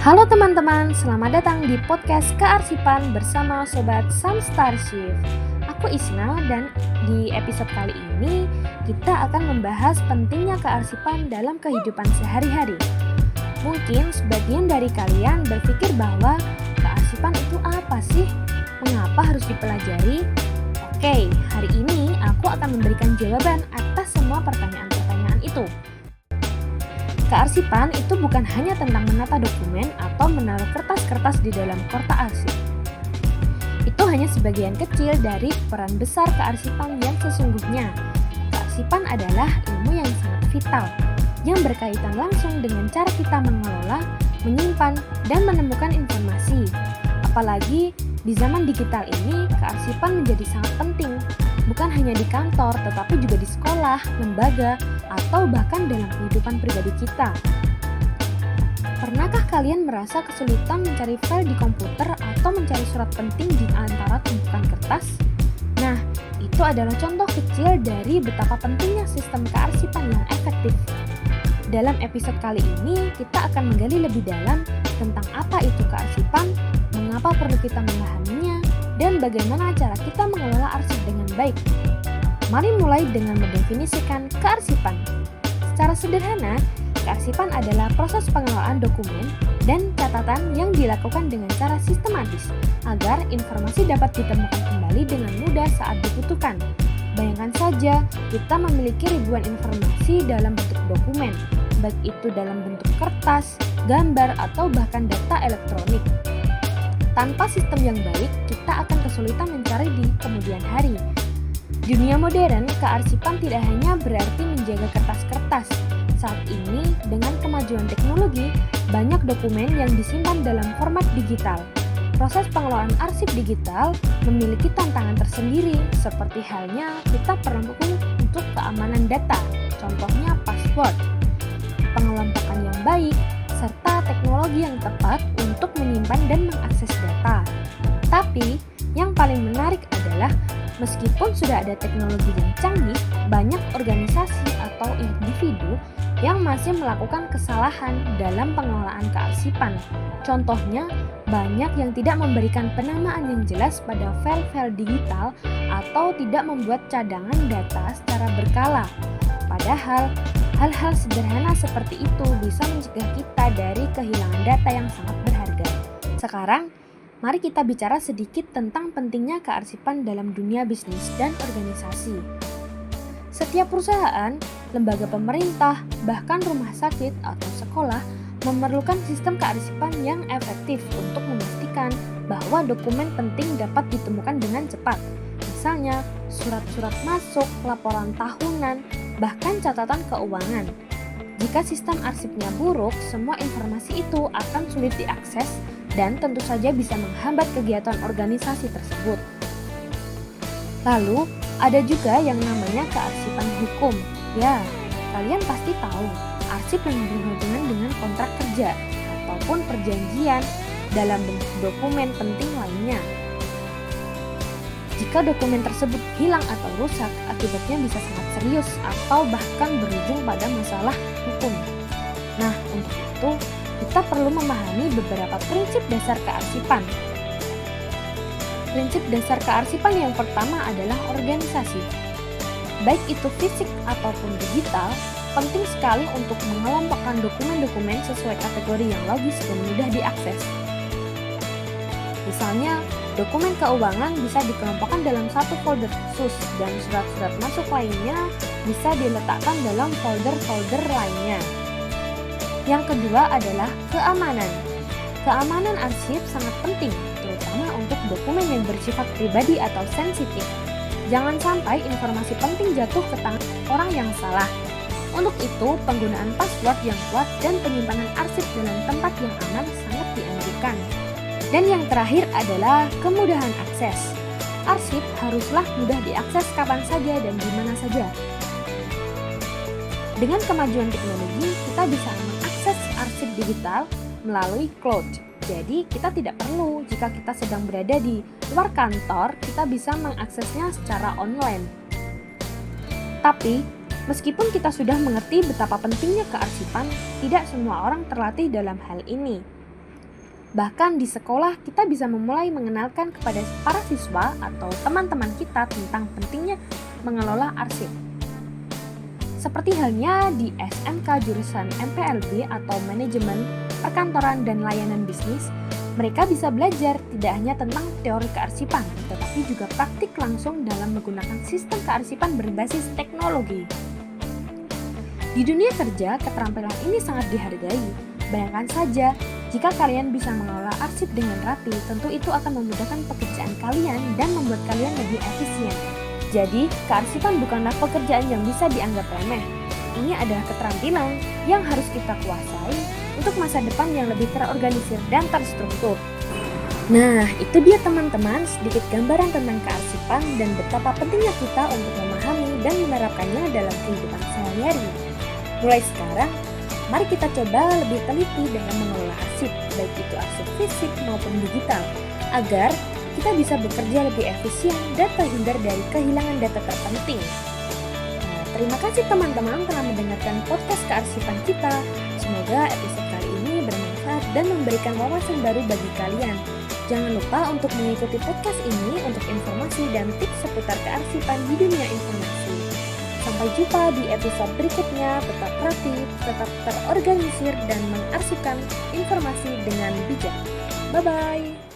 Halo teman-teman, selamat datang di podcast Kearsipan bersama Sobat Samstarship. Aku Isna dan di episode kali ini kita akan membahas pentingnya kearsipan dalam kehidupan sehari-hari. Mungkin sebagian dari kalian berpikir bahwa kearsipan itu apa sih? Mengapa harus dipelajari? Oke, hari ini aku akan memberikan jawaban atas semua pertanyaan-pertanyaan itu. Kearsipan itu bukan hanya tentang menata dokumen atau menaruh kertas-kertas di dalam kotak arsip. Itu hanya sebagian kecil dari peran besar kearsipan yang sesungguhnya. Kearsipan adalah ilmu yang sangat vital, yang berkaitan langsung dengan cara kita mengelola, menyimpan, dan menemukan informasi. Apalagi di zaman digital ini, kearsipan menjadi sangat penting, bukan hanya di kantor, tetapi juga di sekolah, lembaga, atau bahkan dalam kehidupan pribadi kita. Pernahkah kalian merasa kesulitan mencari file di komputer atau mencari surat penting di antara tumpukan kertas? Nah, itu adalah contoh kecil dari betapa pentingnya sistem kearsipan yang efektif. Dalam episode kali ini, kita akan menggali lebih dalam tentang apa itu kearsipan, mengapa perlu kita memahaminya, dan bagaimana cara kita mengelola arsip dengan baik. Mari mulai dengan mendefinisikan kearsipan. Secara sederhana, kearsipan adalah proses pengelolaan dokumen dan catatan yang dilakukan dengan cara sistematis agar informasi dapat ditemukan kembali dengan mudah saat dibutuhkan. Bayangkan saja, kita memiliki ribuan informasi dalam bentuk dokumen, baik itu dalam bentuk kertas, gambar, atau bahkan data elektronik. Tanpa sistem yang baik, kita akan kesulitan mencari di kemudian hari. Di dunia modern, kearsipan tidak hanya berarti menjaga kertas-kertas. Saat ini, dengan kemajuan teknologi, banyak dokumen yang disimpan dalam format digital. Proses pengelolaan arsip digital memiliki tantangan tersendiri, seperti halnya kita perlu untuk keamanan data, contohnya password, pengelompokan yang baik, serta teknologi yang tepat untuk menyimpan dan mengakses data. Tapi, yang paling menarik adalah meskipun sudah ada teknologi yang canggih, banyak organisasi atau individu yang masih melakukan kesalahan dalam pengelolaan kearsipan. Contohnya, banyak yang tidak memberikan penamaan yang jelas pada file-file digital atau tidak membuat cadangan data secara berkala. Padahal, hal-hal sederhana seperti itu bisa mencegah kita dari kehilangan data yang sangat berharga. Sekarang, mari kita bicara sedikit tentang pentingnya kearsipan dalam dunia bisnis dan organisasi. Setiap perusahaan, lembaga pemerintah, bahkan rumah sakit atau sekolah memerlukan sistem kearsipan yang efektif untuk memastikan bahwa dokumen penting dapat ditemukan dengan cepat. Misalnya, surat-surat masuk, laporan tahunan, bahkan catatan keuangan. Jika sistem arsipnya buruk, semua informasi itu akan sulit diakses dan tentu saja bisa menghambat kegiatan organisasi tersebut. Lalu, ada juga yang namanya kearsipan hukum. Ya, kalian pasti tahu, arsip yang berhubungan dengan kontrak kerja ataupun perjanjian dalam bentuk dokumen penting lainnya. Jika dokumen tersebut hilang atau rusak, akibatnya bisa sangat serius atau bahkan berujung pada masalah hukum. Nah, untuk itu, kita perlu memahami beberapa prinsip dasar kearsipan. Prinsip dasar kearsipan yang pertama adalah organisasi. Baik itu fisik ataupun digital, penting sekali untuk mengelompokkan dokumen-dokumen sesuai kategori yang logis dan mudah diakses. Misalnya, dokumen keuangan bisa dikelompokkan dalam satu folder khusus dan surat-surat masuk lainnya bisa diletakkan dalam folder-folder lainnya. Yang kedua adalah keamanan. Keamanan arsip sangat penting, terutama untuk dokumen yang bersifat pribadi atau sensitif. Jangan sampai informasi penting jatuh ke tangan orang yang salah. Untuk itu, penggunaan password yang kuat dan penyimpanan arsip dalam tempat yang aman sangat dianjurkan. Dan yang terakhir adalah kemudahan akses. Arsip haruslah mudah diakses kapan saja dan di mana saja. Dengan kemajuan teknologi, kita bisa mengakses arsip digital melalui cloud. Jadi, kita tidak perlu jika kita sedang berada di luar kantor, kita bisa mengaksesnya secara online. Tapi, meskipun kita sudah mengerti betapa pentingnya kearsipan, tidak semua orang terlatih dalam hal ini. Bahkan di sekolah kita bisa memulai mengenalkan kepada para siswa atau teman-teman kita tentang pentingnya mengelola arsip. Seperti halnya di SMK jurusan MPLB atau Manajemen, Perkantoran dan Layanan Bisnis, mereka bisa belajar tidak hanya tentang teori kearsipan, tetapi juga praktik langsung dalam menggunakan sistem kearsipan berbasis teknologi. Di dunia kerja, keterampilan ini sangat dihargai. Bayangkan saja, jika kalian bisa mengelola arsip dengan rapi, tentu itu akan memudahkan pekerjaan kalian dan membuat kalian lebih efisien. Jadi, kearsipan bukanlah pekerjaan yang bisa dianggap remeh. Ini adalah keterampilan yang harus kita kuasai untuk masa depan yang lebih terorganisir dan terstruktur. Nah, itu dia teman-teman sedikit gambaran tentang kearsipan dan betapa pentingnya kita untuk memahami dan menerapkannya dalam kehidupan sehari-hari. Mulai sekarang, mari kita coba lebih teliti dalam mengelola arsip, baik itu arsip fisik maupun digital, agar kita bisa bekerja lebih efisien dan terhindar dari kehilangan data terpenting. Nah, terima kasih teman-teman telah mendengarkan podcast kearsipan kita. Semoga episode kali ini bermanfaat dan memberikan wawasan baru bagi kalian. Jangan lupa untuk mengikuti podcast ini untuk informasi dan tips seputar kearsipan di dunia informasi. Sampai jumpa di episode berikutnya. Tetap kreatif, tetap terorganisir, dan mengarsipkan informasi dengan bijak. Bye-bye.